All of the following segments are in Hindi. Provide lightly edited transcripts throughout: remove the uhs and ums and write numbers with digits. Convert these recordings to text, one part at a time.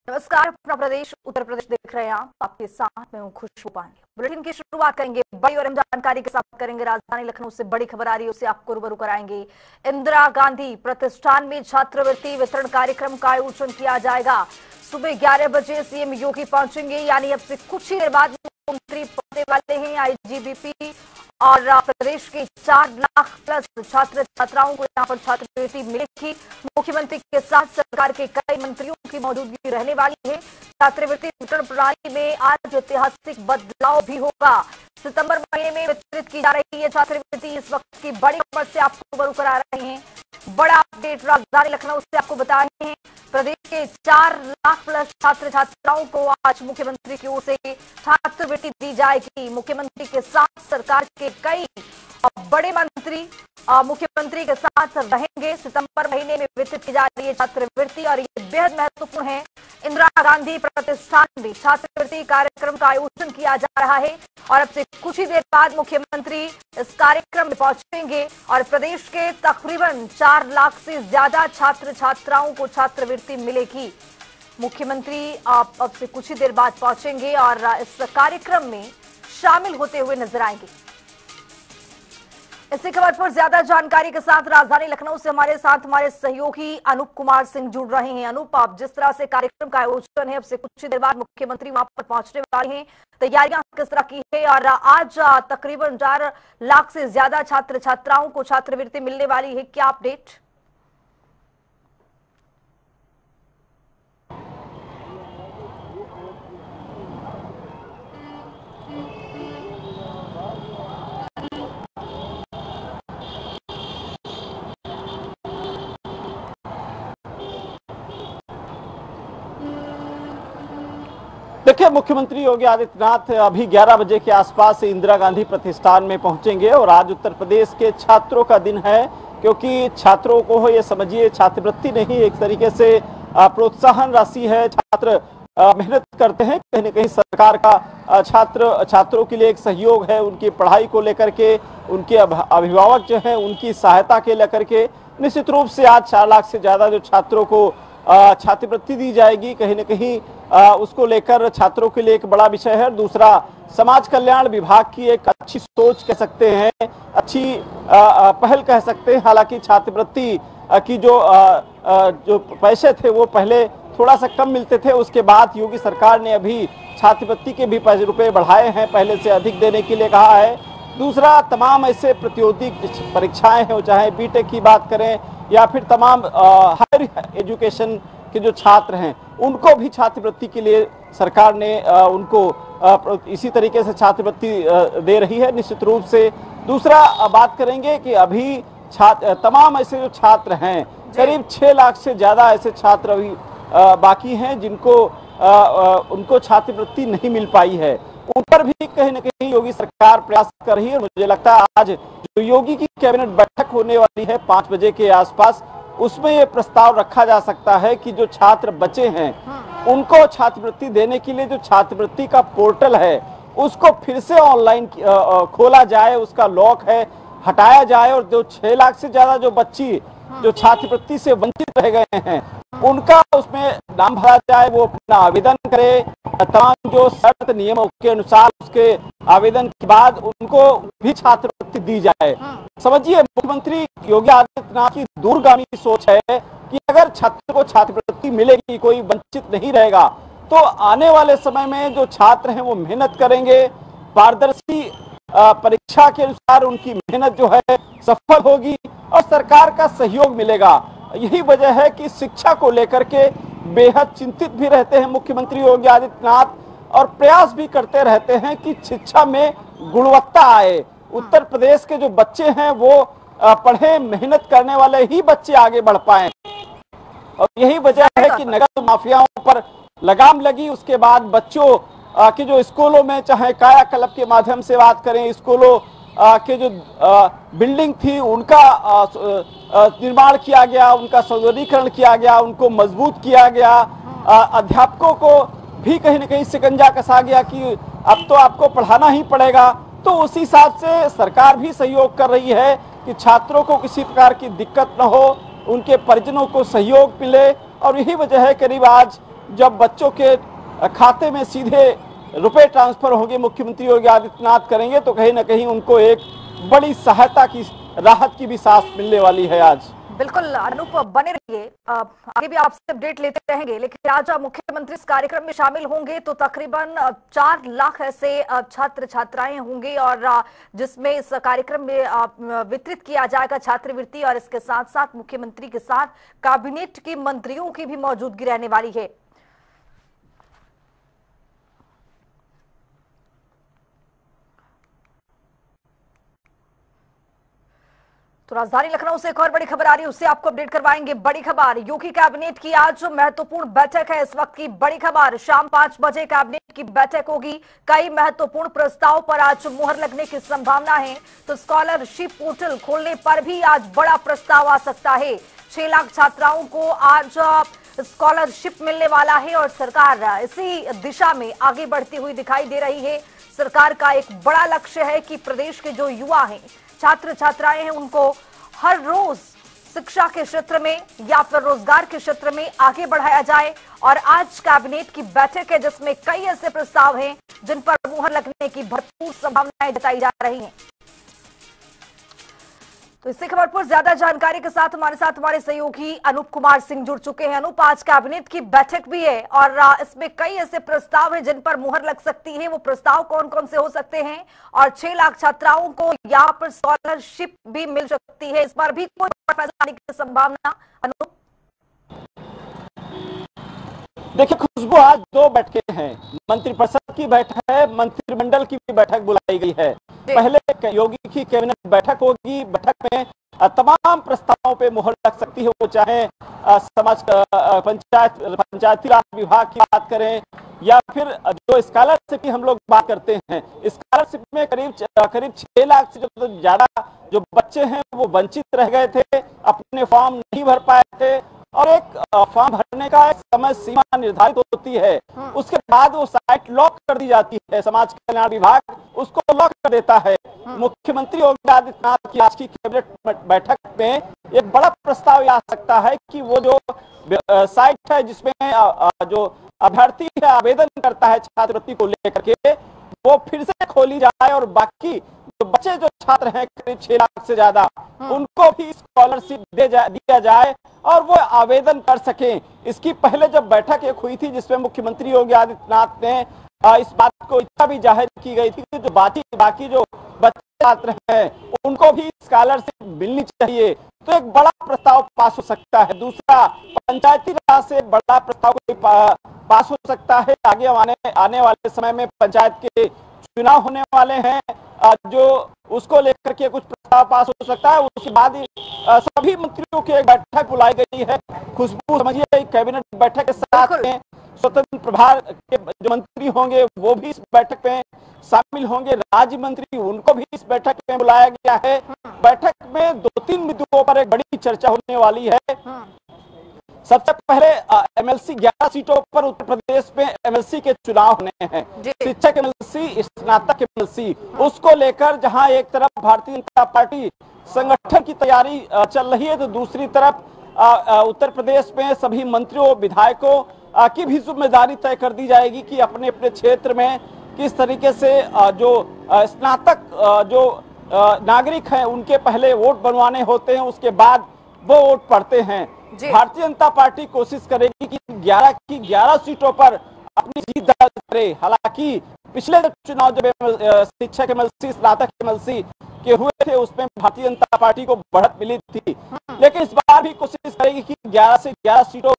नमस्कार। अपना प्रदेश उत्तर प्रदेश देख रहे हैं आप। आपके साथ में हूँ खुशबू पांडे। बुलेटिन की शुरुआत करेंगे बड़ी और अहम जानकारी के साथ करेंगे। राजधानी लखनऊ से बड़ी खबर आ रही है, उससे आपको रूबरू कराएंगे। इंदिरा गांधी प्रतिष्ठान में छात्रवृत्ति वितरण कार्यक्रम का आयोजन किया जाएगा। सुबह 11 बजे सीएम योगी पहुंचेंगे, यानी अब से कुछ ही देर बाद मुख्यमंत्री पहुंचने वाले हैं। आईजीबीपी और प्रदेश के 4 लाख प्लस छात्र छात्राओं को यहाँ पर छात्रवृत्ति मिलेगी। मुख्यमंत्री के साथ सरकार के कई मंत्रियों की मौजूदगी रहने वाली है। छात्रवृत्ति वितरण प्रणाली में आज ऐतिहासिक बदलाव भी होगा। सितंबर महीने में वितरित की जा रही है छात्रवृत्ति। इस वक्त की बड़ी खबर से आपको रूबरू करा रहे हैं। बड़ा अपडेट राजधानी लखनऊ से आपको बता रहे हैं। प्रदेश के 4 लाख प्लस छात्र छात्राओं को आज मुख्यमंत्री की ओर से छात्रवृत्ति दी जाएगी। मुख्यमंत्री के साथ सरकार के कई बड़े मंत्री मुख्यमंत्री के साथ रहेंगे। सितंबर महीने में वितरित की जा रही है छात्रवृत्ति और ये बेहद महत्वपूर्ण है। इंदिरा गांधी प्रतिष्ठान में छात्रवृत्ति कार्यक्रम का आयोजन किया जा रहा है और अब से कुछ ही देर बाद मुख्यमंत्री इस कार्यक्रम में पहुंचेंगे और प्रदेश के तकरीबन 4 लाख से ज्यादा छात्र छात्राओं को छात्रवृत्ति मिलेगी। मुख्यमंत्री अब से कुछ ही देर बाद पहुंचेंगे और इस कार्यक्रम में शामिल होते हुए नजर आएंगे। इसी खबर पर ज्यादा जानकारी के साथ राजधानी लखनऊ से हमारे सहयोगी अनूप कुमार सिंह जुड़ रहे हैं। अनूप, आप जिस तरह से कार्यक्रम का आयोजन है, अब से कुछ ही देर बाद मुख्यमंत्री वहां पर पहुंचने वाले हैं, तैयारियां किस तरह की है और आज तकरीबन 4 लाख से ज्यादा छात्र छात्राओं को छात्रवृत्ति मिलने वाली है, क्या अपडेट? देखिए, मुख्यमंत्री योगी आदित्यनाथ अभी 11 बजे के आसपास इंदिरा गांधी प्रतिष्ठान में पहुंचेंगे और आज उत्तर प्रदेश के छात्रों का दिन है, क्योंकि छात्रों को ये समझिए छात्रवृत्ति नहीं, एक तरीके से प्रोत्साहन राशि है। छात्र मेहनत करते हैं, कहीं न कहीं सरकार का छात्रों के लिए एक सहयोग है। उनकी पढ़ाई को लेकर के, उनके अभिभावक जो है उनकी सहायता के लेकर के निश्चित रूप से आज 4 लाख से ज्यादा जो छात्रों को छात्रवृत्ति दी जाएगी, कहीं न कहीं उसको लेकर छात्रों के लिए एक बड़ा विषय है। दूसरा, समाज कल्याण विभाग की एक अच्छी सोच कह सकते हैं, अच्छी पहल कह सकते हैं। हालांकि छात्रवृत्ति की जो पैसे थे वो पहले थोड़ा सा कम मिलते थे, उसके बाद योगी सरकार ने अभी छात्रवृत्ति के भी रुपए बढ़ाए हैं, पहले से अधिक देने के लिए कहा है। दूसरा, तमाम ऐसे प्रतियोगिता परीक्षाएं हैं, चाहे बीटेक की बात करें या फिर तमाम हायर एजुकेशन के जो छात्र हैं, उनको भी छात्रवृत्ति के लिए सरकार ने उनको इसी तरीके से छात्रवृत्ति दे रही है निश्चित रूप से। दूसरा, बात करेंगे कि अभी तमाम ऐसे जो छात्र हैं, करीब 6 लाख से ज्यादा ऐसे छात्र अभी बाकी हैं जिनको उनको छात्रवृत्ति नहीं मिल पाई है। उन पर भी कहीं न कहीं योगी सरकार प्रयास कर रही है। मुझे लगता है आज जो योगी की कैबिनेट बैठक होने वाली है 5 बजे के आसपास, उसमें ये प्रस्ताव रखा जा सकता है कि जो छात्र बचे हैं उनको छात्रवृत्ति देने के लिए जो छात्रवृत्ति का पोर्टल है उसको फिर से ऑनलाइन खोला जाए, उसका लॉक है हटाया जाए और जो 6 लाख से ज्यादा जो बच्ची जो छात्रवृत्ति से वंचित रह गए हैं उनका उसमें नाम भरा जाए, वो अपना आवेदन करे, तमाम जो शर्त नियमों के अनुसार उसके आवेदन के बाद उनको भी छात्रवृत्ति दी जाए। समझिए, मुख्यमंत्री योगी आदित्यनाथ की दूरगामी सोच है कि अगर छात्र को छात्रवृत्ति मिलेगी, कोई वंचित नहीं रहेगा, तो आने वाले समय में जो छात्र हैं वो मेहनत करेंगे, पारदर्शी परीक्षा के अनुसार उनकी मेहनत जो है सफल होगी और सरकार का सहयोग मिलेगा। यही वजह है कि शिक्षा को लेकर के बेहद चिंतित भी रहते हैं मुख्यमंत्री योगी आदित्यनाथ और प्रयास भी करते रहते हैं कि शिक्षा में गुणवत्ता आए। उत्तर प्रदेश के जो बच्चे हैं वो पढ़े, मेहनत करने वाले ही बच्चे आगे बढ़ पाए और यही वजह है कि नकद माफियाओं पर लगाम लगी। उसके बाद बच्चों कि जो स्कूलों में, चाहे कायाकल्प के माध्यम से बात करें, स्कूलों के जो बिल्डिंग थी उनका निर्माण किया गया, उनका सौंदर्यीकरण किया गया, उनको मजबूत किया गया। अध्यापकों को भी कहीं न कहीं शिकंजा कसा गया कि अब तो आपको पढ़ाना ही पड़ेगा। तो उसी हिसाब से सरकार भी सहयोग कर रही है कि छात्रों को किसी प्रकार की दिक्कत न हो, उनके परिजनों को सहयोग मिले और यही वजह है करीब आज जब बच्चों के खाते में सीधे रुपए ट्रांसफर होंगे, मुख्यमंत्री योगी आदित्यनाथ करेंगे, तो कहीं ना कहीं उनको एक बड़ी सहायता की, राहत की भी सांस मिलने वाली है आज। बिल्कुल अनूप, बने रहिए, आगे भी आपसे अपडेट लेते रहेंगे। लेकिन आज मुख्यमंत्री इस कार्यक्रम में शामिल होंगे तो तकरीबन 4 लाख ऐसे छात्र छात्राएं होंगे, और जिसमें इस कार्यक्रम में वितरित किया जाएगा छात्रवृत्ति, और इसके साथ साथ मुख्यमंत्री के साथ कैबिनेट के मंत्रियों की भी मौजूदगी रहने वाली है। तो राजधानी लखनऊ से एक और बड़ी खबर आ रही है, उससे आपको अपडेट करवाएंगे। बड़ी खबर, यूपी कैबिनेट की आज महत्वपूर्ण बैठक है। इस वक्त की बड़ी खबर, शाम 5 बजे कैबिनेट की बैठक होगी। कई महत्वपूर्ण प्रस्ताव पर आज मुहर लगने की संभावना है। तो स्कॉलरशिप पोर्टल खोलने पर भी आज बड़ा प्रस्ताव आ सकता है। 6 लाख छात्राओं को आज स्कॉलरशिप मिलने वाला है, और सरकार इसी दिशा में आगे बढ़ती हुई दिखाई दे रही है। सरकार का एक बड़ा लक्ष्य है कि प्रदेश के जो युवा हैं, छात्र छात्राएं हैं, उनको हर रोज शिक्षा के क्षेत्र में या फिर रोजगार के क्षेत्र में आगे बढ़ाया जाए। और आज कैबिनेट की बैठक है जिसमें कई ऐसे प्रस्ताव हैं जिन पर मुहर लगने की भरपूर संभावनाएं जताई जा रही हैं। तो इसी खबर पर ज्यादा जानकारी के साथ हमारे सहयोगी अनूप कुमार सिंह जुड़ चुके हैं। अनूप, आज कैबिनेट की बैठक भी है और इसमें कई ऐसे प्रस्ताव हैं जिन पर मुहर लग सकती है। वो प्रस्ताव कौन कौन से हो सकते हैं, और 6 लाख छात्राओं को यहाँ पर स्कॉलरशिप भी मिल सकती है, इस पर भी कोई फैसला आने की संभावना? अनूप, देखिए खुशबू, आज 2 बैठकें हैं। मंत्रिपरिषद की बैठक है, मंत्रिमंडल की भी बैठक बुलाई गई है। पहले योगी की कैबिनेट बैठक होगी। बैठक में तमाम प्रस्तावों पे मुहर लग सकती है, वो चाहे समाज पंचायती राज विभाग की बात करें या फिर जो स्कॉलरशिप की हम लोग बात करते हैं। स्कॉलरशिप में करीब 6 लाख से ज्यादा जो बच्चे हैं वो वंचित रह गए थे, अपने फॉर्म नहीं भर पाए थे, और एक फॉर्म भरने का एक समय सीमा निर्धारित होती है। उसके बाद वो साइट लॉक कर दी जाती है, समाज कल्याण विभाग उसको लॉक कर देता है। मुख्यमंत्री योगी आदित्यनाथ की आज की कैबिनेट बैठक में एक बड़ा प्रस्ताव आ सकता है कि वो जो साइट है जिसमें जो अभ्यर्थी है आवेदन करता है छात्रवृत्ति को लेकर के, वो फिर से खोली जाए, और बाकी जो बच्चे जो छात्र हैं करीब 6 लाख से ज्यादा, उनको भी स्कॉलरशिप दिया जाए और वो आवेदन कर सकें। इसकी पहले जब बैठक एक हुई थी जिसमें मुख्यमंत्री योगी आदित्यनाथ ने इस बात को इच्छा भी जाहिर की गई थी कि जो बाकी जो बच्चे छात्र हैं उनको भी स्कॉलरशिप मिलनी चाहिए, तो एक बड़ा प्रस्ताव पास हो सकता है। दूसरा, पंचायती राज से बड़ा प्रस्ताव पास हो सकता है। आगे आने वाले समय में पंचायत के चुनाव होने वाले हैं, जो उसको लेकर के कुछ प्रस्ताव पास हो सकता है। उसके बाद सभी मंत्रियों की एक बैठक बुलाई गई है। खुशबू, समझिए कैबिनेट बैठक के साथ में स्वतंत्र प्रभार के जो मंत्री होंगे वो भी इस बैठक में शामिल होंगे। राज्य मंत्री, उनको भी इस बैठक में बुलाया गया है। बैठक में 2-3 मुद्दों पर एक बड़ी चर्चा होने वाली है। सबसे पहले एमएलसी 11 सीटों पर उत्तर प्रदेश में एमएलसी के चुनाव होने हैं। शिक्षक एमएलसी, स्नातक एमएलसी, उसको लेकर जहां एक तरफ भारतीय जनता पार्टी संगठन की तैयारी चल रही है, तो दूसरी तरफ उत्तर प्रदेश में सभी मंत्रियों विधायकों की भी जिम्मेदारी तय कर दी जाएगी कि अपने अपने क्षेत्र में किस तरीके से जो स्नातक जो नागरिक हैं उनके पहले वोट बनवाने होते हैं, उसके बाद वो वोट पड़ते हैं। भारतीय जनता पार्टी कोशिश करेगी कि 11 की 11 सीटों पर अपनी जीत दर्ज करे। हालांकि पिछले चुनाव जब शिक्षक एमएलसी, स्नातक एमएलसी के हुए थे उसमें भारतीय जनता पार्टी को बढ़त मिली थी, लेकिन इस बार भी कोशिश करेगी कि 11 से 11 सीटों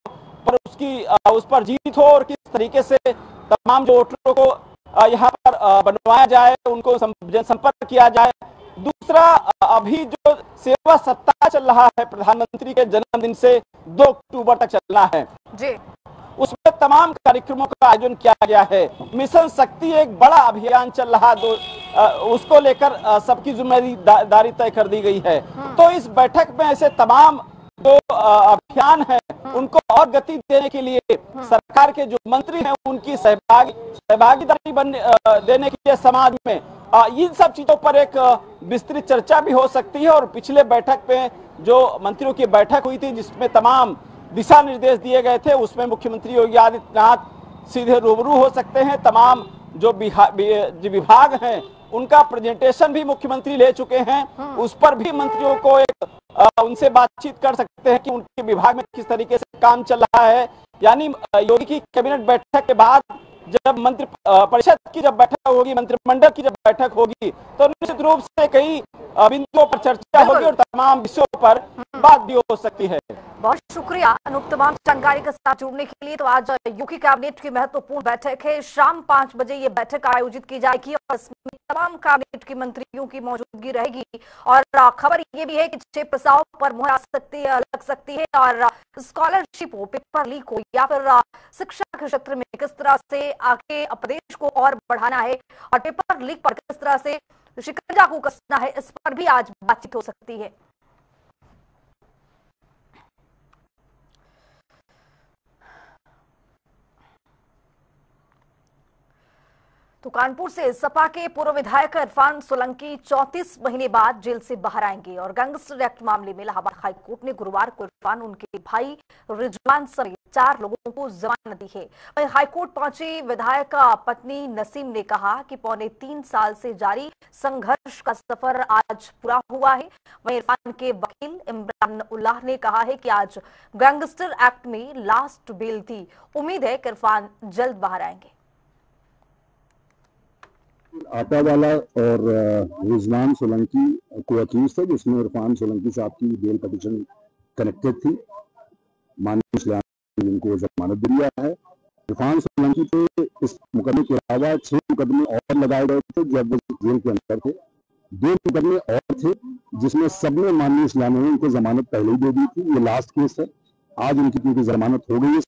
पर उस पर जीत हो, और किस तरीके से तमाम जो वोटरों को यहाँ पर बनवाया जाए, उनको जनसंपर्क किया जाए। दूसरा, अभी जो सेवा सप्ताह चल रहा है प्रधानमंत्री के जन्मदिन से 2 अक्टूबर तक चलना है जी, उसमें तमाम कार्यक्रमों का आयोजन किया गया है। मिशन शक्ति एक बड़ा अभियान चल रहा, उसको लेकर सबकी जिम्मेदारी तय कर दी गई है। तो इस बैठक में ऐसे तमाम जो अभियान है उनको और गति देने के लिए सरकार के जो मंत्री हैं उनकी सहभागीदारी देने के लिए समाज में इन सब चीजों पर एक विस्तृत चर्चा भी हो सकती है। और पिछले बैठक में जो मंत्रियों की बैठक हुई थी जिसमें तमाम दिशा निर्देश दिए गए थे उसमें मुख्यमंत्री योगी आदित्यनाथ सीधे रूबरू हो सकते हैं। तमाम जो विभाग हैं उनका प्रेजेंटेशन भी मुख्यमंत्री ले चुके हैं, उस पर भी मंत्रियों को एक उनसे बातचीत कर सकते हैं कि उनके विभाग में किस तरीके से काम चल रहा है। यानी योगी की कैबिनेट बैठक के बाद जब मंत्रि परिषद की जब बैठक होगी, मंत्रिमंडल की जब बैठक होगी, तो निश्चित रूप से कई बिंदुओं पर चर्चा होगी और तमाम विषयों पर बात भी हो सकती है। बहुत शुक्रिया अनूप तमाम जानकारी के साथ जुड़ने के लिए। तो आज यूपी कैबिनेट की महत्वपूर्ण बैठक है, शाम 5 बजे ये बैठक आयोजित की जाएगी और इसमें तमाम कैबिनेट के मंत्रियों की मौजूदगी रहेगी। और खबर ये भी है कि 6 प्रस्ताव पर मुहर लग सकती है और स्कॉलरशिप हो, पेपर लीक हो या फिर शिक्षा के क्षेत्र में किस तरह से आगे प्रदेश को और बढ़ाना है और पेपर लीक पर किस तरह से शिकंजा को कसना है, इस पर भी आज बातचीत हो सकती है। तो कानपुर से सपा के पूर्व विधायक इरफान सोलंकी 34 महीने बाद जेल से बाहर आएंगे और गैंगस्टर एक्ट मामले में इलाहाबाद हाईकोर्ट ने गुरुवार को इरफान, उनके भाई रिजवान समेत 4 लोगों को जमानत दी है। वहीं हाईकोर्ट पहुंची विधायक पत्नी नसीम ने कहा कि पौने 3 साल से जारी संघर्ष का सफर आज पूरा हुआ है। वहीं इरफान के वकील इमरान उल्लाह ने कहा है कि आज गैंगस्टर एक्ट में लास्ट बेल थी, उम्मीद है कि इरफान जल्द बाहर आएंगे। आटावाला और रिजवान सोलंकी को अक्यूज थे जिसमें इरफान सोलंकी साहब की बेल पिटीशन कनेक्टेड थी। माननीय न्यायालय ने इनको जमानत दिया है। इरफान सोलंकी पे इस मुकदमे के अलावा 6 मुकदमे और लगाए गए थे जब वो जेल के अंदर थे। 2 मुकदमे और थे जिसमें सबने माननीय न्यायालय ने उनको जमानत पहले ही दे दी थी। ये लास्ट केस है। आज उनकी क्योंकि जमानत हो गई है,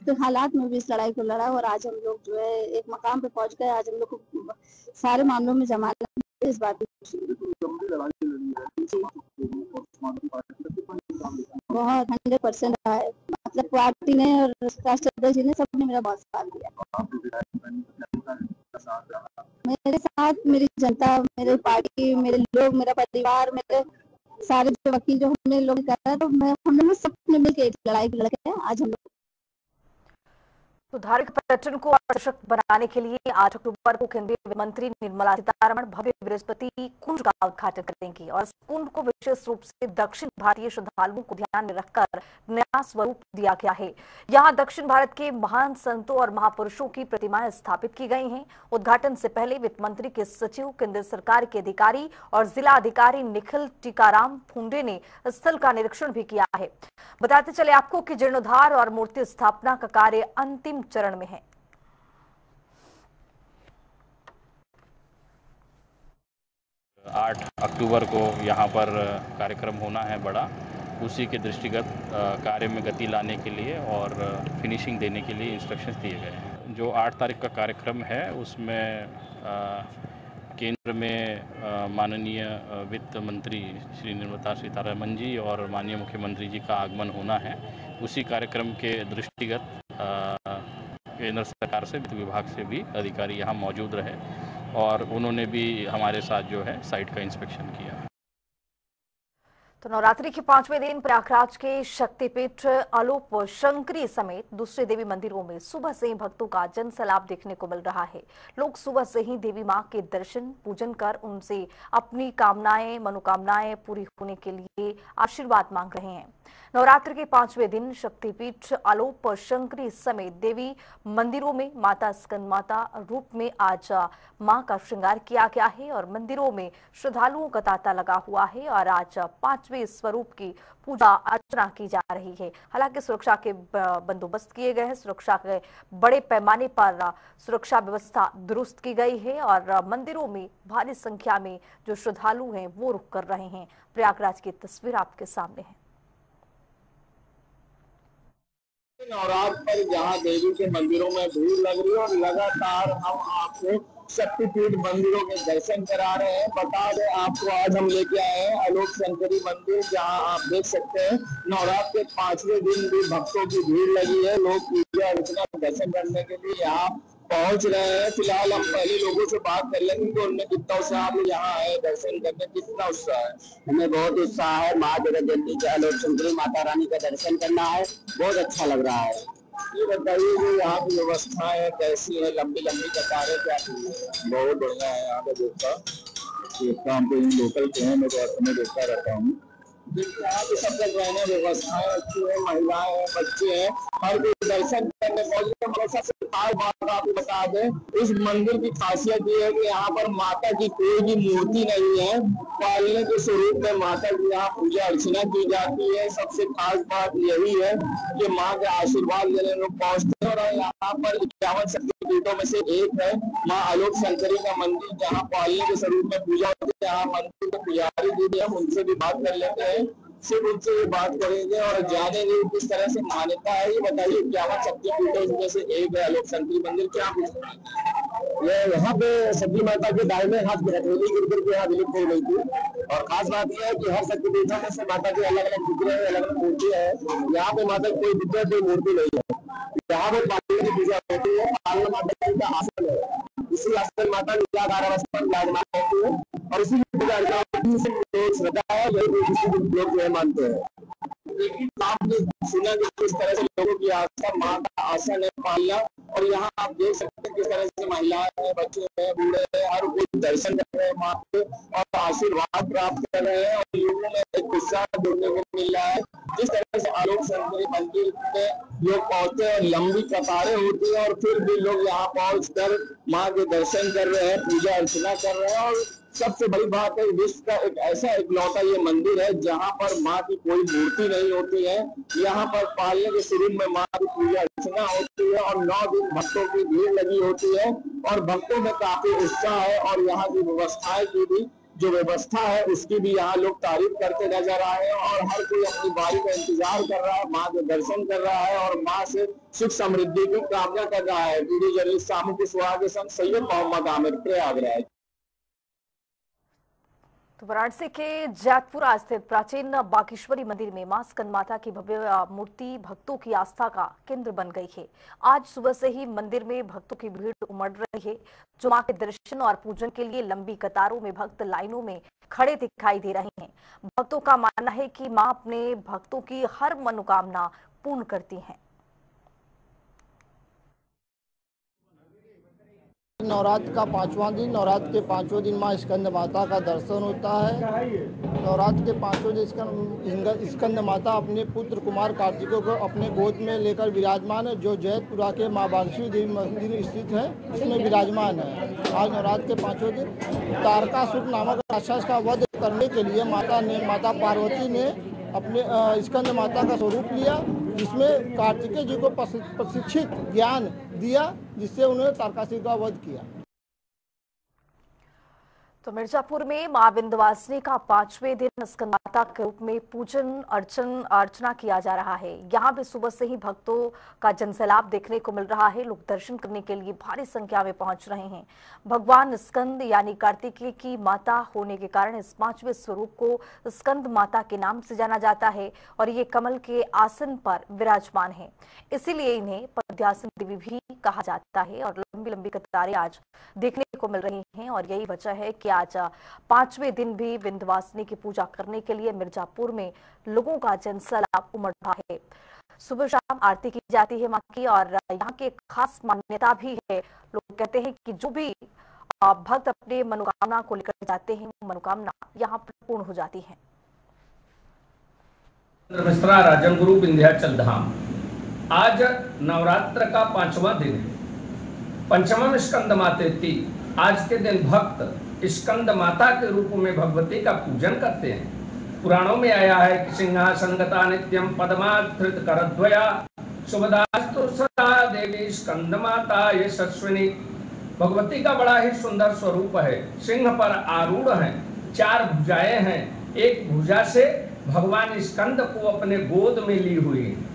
तो हालात में भी इस लड़ाई को लड़ा और आज हम लोग जो है एक मकाम पे पहुंच गए। आज हम लोग को सारे मामलों में जमानत इस बात बहुत 100% रहा है। मतलब पार्टी ने और राष्ट्रपति जी ने सबने मेरा बहुत साथ दिया। मेरे साथ मेरी जनता, मेरे पार्टी, मेरे लोग, मेरा परिवार, मेरे सारे जो वकील जो हमने लोग कर तो हम लोग सबने मिलकर एक लड़ाई लड़के आज हम लोग। तो धार्मिक पर्यटन को आकर्षक बनाने के लिए 8 अक्टूबर को केंद्रीय वित्त मंत्री निर्मला सीतारमण भव्य बृहस्पति कुंज का उद्घाटन करेंगी और इस कुंड को विशेष रूप से दक्षिण भारतीय श्रद्धालुओं को ध्यान में रखकर नया स्वरूप दिया गया है। यहाँ दक्षिण भारत के महान संतों और महापुरुषों की प्रतिमाएं स्थापित की गई हैं। उद्घाटन से पहले वित्त मंत्री के सचिव, केंद्र सरकार के अधिकारी और जिला अधिकारी निखिल टीकाराम फुंडे ने स्थल का निरीक्षण भी किया है। बताते चले आपको कि जीर्णोद्धार और मूर्ति स्थापना का कार्य अंतिम चरण में है। 8 अक्टूबर को यहाँ पर कार्यक्रम होना है बड़ा, उसी के दृष्टिगत कार्य में गति लाने के लिए और फिनिशिंग देने के लिए इंस्ट्रक्शंस दिए गए हैं। जो 8 तारीख का कार्यक्रम है उसमें केंद्र में माननीय वित्त मंत्री श्री निर्मला सीतारमण जी और माननीय मुख्यमंत्री जी का आगमन होना है। उसी कार्यक्रम के दृष्टिगत केंद्र सरकार से, वित्त विभाग से भी अधिकारी यहाँ मौजूद रहे और उन्होंने भी हमारे साथ जो है साइट का इंस्पेक्शन किया। तो नवरात्रि के 5वें दिन प्रयागराज के शक्तिपीठ आलोप शंकरी समेत दूसरे देवी मंदिरों में सुबह से ही भक्तों का जनसैलाब देखने को मिल रहा है। लोग सुबह से ही देवी मां के दर्शन पूजन कर उनसे अपनी कामनाएं, मनोकामनाएं पूरी होने के लिए आशीर्वाद मांग रहे हैं। नवरात्र के 5वें दिन शक्तिपीठ आलोप शंकरी समेत देवी मंदिरों में माता स्कंदमाता रूप में आज मां का श्रृंगार किया गया है और मंदिरों में श्रद्धालुओं का तांता लगा हुआ है और आज 5वें स्वरूप की पूजा अर्चना की जा रही है। हालांकि सुरक्षा के बंदोबस्त किए गए हैं। सुरक्षा के बड़े पैमाने पर सुरक्षा व्यवस्था दुरुस्त की गई है और मंदिरों में भारी संख्या में जो श्रद्धालु हैं वो रुक कर रहे हैं। प्रयागराज की तस्वीर आपके सामने है। नवरात्र पर जहाँ देवी के मंदिरों में भीड़ लग रही है और लगातार हम आपको शक्तिपीठ मंदिरों के दर्शन करा रहे हैं। बता दें आपको आज हम लेके आए हैं आलोक शंकरी मंदिर, जहां आप देख सकते हैं नवरात्र के 5वें दिन भी भक्तों की भीड़ लगी है। लोग पूजा अर्चना दर्शन करने के लिए यहाँ पहुंच रहे हैं। फिलहाल हम पहले लोगों से बात कर लेंगे कि उनमें कितना उत्साह, आप लोग यहाँ आए दर्शन करने, कितना उत्साह है? हमें बहुत उत्साह है, माँ जगदम्बी के आलोक सुंदरी माता रानी का दर्शन करना है, बहुत अच्छा लग रहा है। ये बताइए कि यहाँ की व्यवस्थाएं कैसी है? लंबी लंबी कतारें क्या? बहुत बढ़िया है यहाँ का देखता, हम तो यही लोकल के हैं, मैं तो असम में देखता रहता हूँ। यहाँ की सब जगह रहने व्यवस्थाएं अच्छी है, महिलाएं हैं, बच्चे हैं, हर कोई दर्शन करने पहुंचे। सबसे खास बात आपको बता दें, इस मंदिर की खासियत ये है कि यहाँ पर माता की कोई भी मूर्ति नहीं है, पालने के स्वरूप में माता की यहाँ पूजा अर्चना की जाती है। सबसे खास बात यही है कि माँ के आशीर्वाद लेने लोग पहुंचते हैं। और यहाँ पर 51 शक्तिपीठों में से एक है माँ आलोक शंकरी का मंदिर, जहाँ पालने के स्वरूप में पूजा होती है। यहाँ मंदिर के पुजारी दीदी हम उनसे भी बात कर लेते हैं, सिर्फ उनसे भी बात करेंगे और जानेंगे किस तरह से मान्यता है। ये बताइए, 51 शक्तिपीठों में से एक है आलोक शंकरी मंदिर, क्या ये यहाँ पे शक्ति माता के दाहिने हाथ की हथेली गिर के यहाँ विलुप्त हो गई थी। और खास बात यह है कि हर शक्तिपीठों में से माता की अलग अलग विग्रह है, अलग अलग मूर्ति है। यहाँ पे माता की कोई विग्रह, कोई मूर्ति नहीं है। यहाँ पे पालने की पूजा होती है, पालना माता जी का आसन है, इसी आसन माता निराकार अवस्था में विराजमान होती है और इसी की पूजा श्रद्धा है, यही लोग जो है मानते हैं। लेकिन आपने सुना कि किस तरह से लोगों की आस्था माँ का आसन है, पालना, और यहाँ आप देख सकते हैं किस तरह से महिलाएं हैं, बच्चे हैं, बूढ़े हैं, हर कोई दर्शन कर रहे हैं माँ के और आशीर्वाद प्राप्त कर रहे हैं। और लोगों में एक उत्साह देखने को मिल रहा है। जिस तरह से आलोक शंकरी मंदिर में लोग पहुंचते हैं, लंबी कतारें होती है और फिर भी लोग यहाँ पहुंचकर माँ के दर्शन कर रहे हैं, पूजा अर्चना कर रहे हैं। और सबसे बड़ी बात है, विश्व का एक ऐसा इकलौता ये मंदिर है जहाँ पर माँ की कोई मूर्ति नहीं होती है। यहाँ पर पालने के स्वरूप में माँ की पूजा अर्चना होती है और 9 दिन भक्तों की भीड़ लगी होती है और भक्तों में काफी उत्साह है। और यहाँ की व्यवस्थाएं की भी जो व्यवस्था है उसकी भी यहाँ लोग तारीफ करते नजर आए हैं और हर कोई अपनी बारी का इंतजार कर रहा है, माँ के दर्शन कर रहा है और माँ से सुख समृद्धि की कामना कर रहा है। वीडियो जर्नलिस्ट सामू कुशवाहा के संग सैयद मोहम्मद आमिर, प्रयागराज। तो वाराणसी के जैतपुरा स्थित प्राचीन बागेश्वरी मंदिर में मां स्कंद माता की भव्य मूर्ति भक्तों की आस्था का केंद्र बन गई है। आज सुबह से ही मंदिर में भक्तों की भीड़ उमड़ रही है, जो मां के दर्शन और पूजन के लिए लंबी कतारों में भक्त लाइनों में खड़े दिखाई दे रहे हैं। भक्तों का मानना है कि मां अपने भक्तों की हर मनोकामना पूर्ण करती हैं। नवरात्र का 5वां दिन, नवरात्र के 5वें दिन माँ स्कंद माता का दर्शन होता है। नवरात्र के 5वें दिन स्कंद माता अपने पुत्र कुमार कार्तिकों को अपने गोद में लेकर विराजमान है, जो जैतपुरा के माँ बागेश्वरी देवी मंदिर स्थित है, उसमें विराजमान है। आज नवरात्र के 5वें दिन तारकासुर नामक राक्षस का वध करने के लिए माता पार्वती ने अपने स्कंद माता का स्वरूप लिया, जिसमें कार्तिकेय जी को प्रशिक्षित ज्ञान दिया, जिससे उन्होंने तारकासुर का वध किया। तो मिर्जापुर में मां विंध्यवासिनी का 5वें दिन स्कंद माता के रूप में पूजन अर्चना किया जा रहा है। यहाँ भी सुबह से ही भक्तों का जनसैलाब देखने को मिल रहा है। लोग दर्शन करने के लिए भारी संख्या में पहुंच रहे हैं। भगवान स्कंद यानी कार्तिकेय की माता होने के कारण इस 5वें स्वरूप को स्कंद माता के नाम से जाना जाता है और ये कमल के आसन पर विराजमान है, इसीलिए इन्हें पद्यासन देवी भी कहा जाता है। और लंबी लंबी कतारें आज देखने को मिल रही हैं और यही वजह है कि आज 5वें दिन भी विंध्यवासिनी की पूजा करने के लिए मिर्जापुर में लोगों का जनसैलाब उमड़ रहा है। सुबह शाम आरती की जाती है मां की और यहाँ की खास मान्यता भी है। लोग कहते हैं कि जो भी भक्त अपने मनोकामना को लेकर जाते हैं, मनोकामना यहाँ पर पूर्ण हो जाती है। मिश्रा राजन गुरु विंध्याचल धाम। आज नवरात्र का 5वां दिन है, पंचमम स्कंद मातेति। आज के दिन भक्त स्कंद माता के रूप में भगवती का पूजन करते हैं। पुराणों में आया है कि सिंहासनगता नित्यम पद्माधृत करद्वया शुभदास्तु सदा देवी स्कंद माता यशस्विनी। भगवती का बड़ा ही सुंदर स्वरूप है। सिंह पर आरूढ़ हैं, 4 भुजाएं हैं, एक भुजा से भगवान स्कंद को अपने गोद में ली हुई है।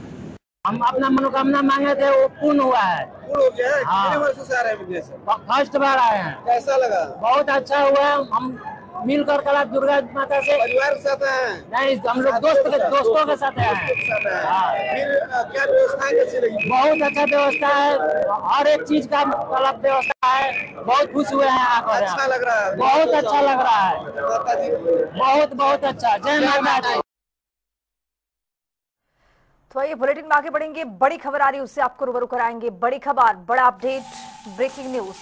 हम अपना मनोकामना मांगे थे, वो पूर्ण हुआ है। पूर्ण हो गया है। कितने वर्षों से आ रहे हैं विदेश से? फर्स्ट बार आए हैं। कैसा लगा? बहुत अच्छा हुआ है। हम मिलकर कला दुर्गा माता से परिवार के साथ हैं? नहीं, हम लोग दोस्तों के साथ हैं। फिर क्या व्यवस्था कैसी रही? बहुत अच्छा व्यवस्था है, हर एक चीज का मतलब व्यवस्था है। बहुत खुश हुए हैं आकर। अच्छा लग रहा है? बहुत अच्छा लग रहा है, माता जी बहुत अच्छा। जय माता दी। तो ये बुलेटिन में आगे बढ़ेंगे। बड़ी खबर आ रही है, उससे आपको रूबरू कराएंगे। बड़ी खबर, बड़ा update, breaking news.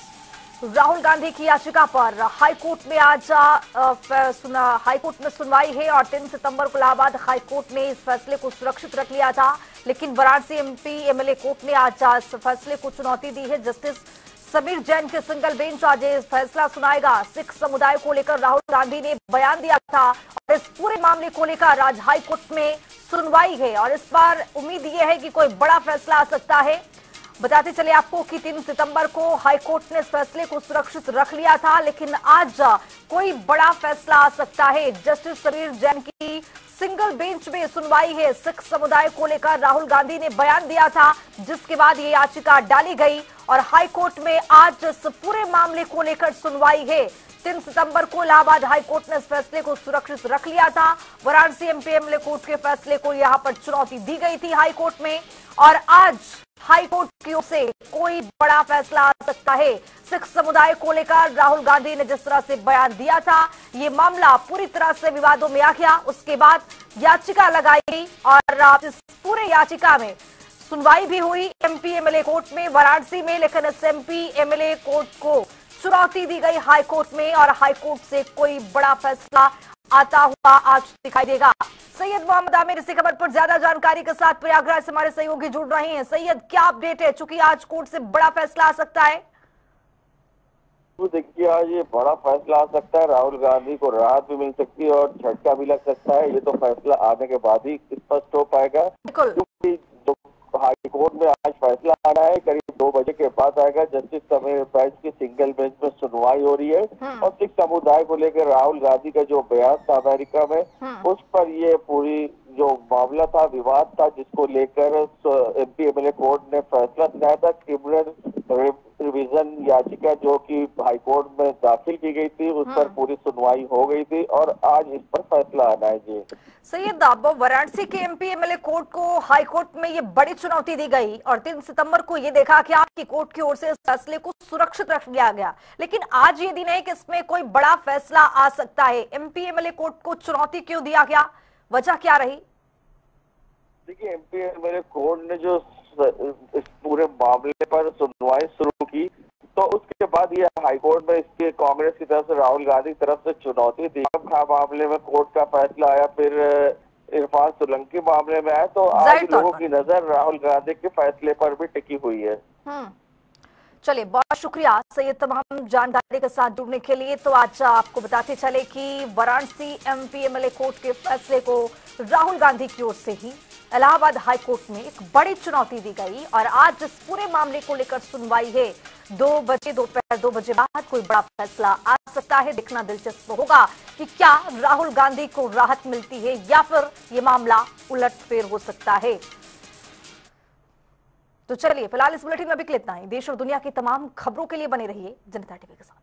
Rahul Gandhi की याचिका पर हाईकोर्ट में आज हाईकोर्ट में सुनवाई है और 3 सितंबर को इलाहाबाद हाईकोर्ट ने इस फैसले को सुरक्षित रख लिया था, लेकिन वाराणसी एमपी एमएलए कोर्ट ने आज इस फैसले को चुनौती दी है। जस्टिस समीर जैन के सिंगल बेंच आज इस फैसला सुनाएगा। सिख समुदाय को लेकर राहुल गांधी ने बयान दिया था और इस पूरे मामले को लेकर आज हाईकोर्ट में सुनवाई है और इस बार उम्मीद यह है कि कोई बड़ा फैसला आ सकता है। बताते चले आपको कि 3 सितंबर को हाईकोर्ट ने इस फैसले को सुरक्षित रख लिया था, लेकिन आज कोई बड़ा फैसला आ सकता है। जस्टिस समीर जैन की सिंगल बेंच में सुनवाई है। सिख समुदाय को लेकर राहुल गांधी ने बयान दिया था, जिसके बाद ये याचिका डाली गई और हाईकोर्ट में आज इस पूरे मामले को लेकर सुनवाई है। 3 सितंबर को इलाहाबाद हाईकोर्ट ने इस फैसले को सुरक्षित रख लिया था। वाराणसी एमपी एमएलए कोर्ट के फैसले को यहां पर चुनौती दी गई थी हाईकोर्ट में और आज हाईकोर्ट की ओर से कोई बड़ा फैसला आ सकता है। सिख समुदाय को लेकर राहुल गांधी ने जिस तरह से बयान दिया था, ये मामला पूरी तरह से विवादों में आ गया। उसके बाद याचिका लगाई गई और इस पूरे याचिका में सुनवाई भी हुई एमपी एमएलए कोर्ट में वाराणसी में, लेकिन इस एमपी एमएलए कोर्ट को चुनौती दी गई हाईकोर्ट में और हाईकोर्ट से कोई बड़ा फैसला आता हुआ आज दिखाई देगा। सैयद मोहम्मद आमिर इसी खबर पर ज्यादा जानकारी के साथ प्रयागराज से हमारे सहयोगी जुड़ रहे हैं। सैयद, क्या अपडेट है, चूंकि आज कोर्ट से बड़ा फैसला आ सकता है? तो देखिए, आज ये बड़ा फैसला आ सकता है। राहुल गांधी को राहत भी मिल सकती है और झटका भी लग सकता है। ये तो फैसला आने के बाद ही स्पष्ट हो पाएगा, क्योंकि हाईकोर्ट में आज फैसला आना है। करीब 2 बजे के बाद आएगा। जस्टिस समीर बेंच की सिंगल बेंच में सुनवाई हो रही है और सिख समुदाय को लेकर राहुल गांधी का जो बयान था अमेरिका में, उस पर ये पूरी जो मामला था, विवाद था, जिसको लेकर एमपी एमएलए कोर्ट ने फैसला सुनाया था। क्रिमिनल रिवीजन याचिका जो कि हाईकोर्ट में दाखिल की गई थी, उस पर पूरी सुनवाई हो गई थी और आज इस पर फैसला आना है। जी सैयद, वाराणसी के एमपी एमएलए कोर्ट को हाईकोर्ट में ये बड़ी चुनौती दी गई और 3 सितंबर को ये देखा गया कि कोर्ट की ओर से इस फैसले को सुरक्षित रख लिया गया, लेकिन आज ये दिन है कि इसमें कोई बड़ा फैसला आ सकता है। एमपी एमएलए कोर्ट को चुनौती क्यों दिया गया, वजह क्या रही? देखिए, एमपी एमएलए कोर्ट ने जो इस पूरे मामले पर सुनवाई शुरू की, तो उसके बाद ये हाईकोर्ट में इसके कांग्रेस की तरफ से, राहुल गांधी की तरफ से चुनौती थी। खा मामले में कोर्ट का फैसला आया, फिर इरफान सोलंकी मामले में आया, तो आज लोगों की नजर राहुल गांधी के फैसले पर भी टिकी हुई है। चलिए, बहुत शुक्रिया सैयद तमाम जानकारी के साथ जुड़ने के लिए। तो आज आपको बताते चले कि वाराणसी एमपी एमएलए कोर्ट के फैसले को राहुल गांधी की ओर से ही इलाहाबाद हाईकोर्ट में एक बड़ी चुनौती दी गई और आज इस पूरे मामले को लेकर सुनवाई है। 2 बजे बाद कोई बड़ा फैसला आ सकता है। देखना दिलचस्प होगा कि क्या राहुल गांधी को राहत मिलती है या फिर ये मामला उलटफेर हो सकता है। तो चलिए, फिलहाल इस बुलेटिन में अभी इतना ही। देश और दुनिया की तमाम खबरों के लिए बने रहिए जनता टीवी के साथ।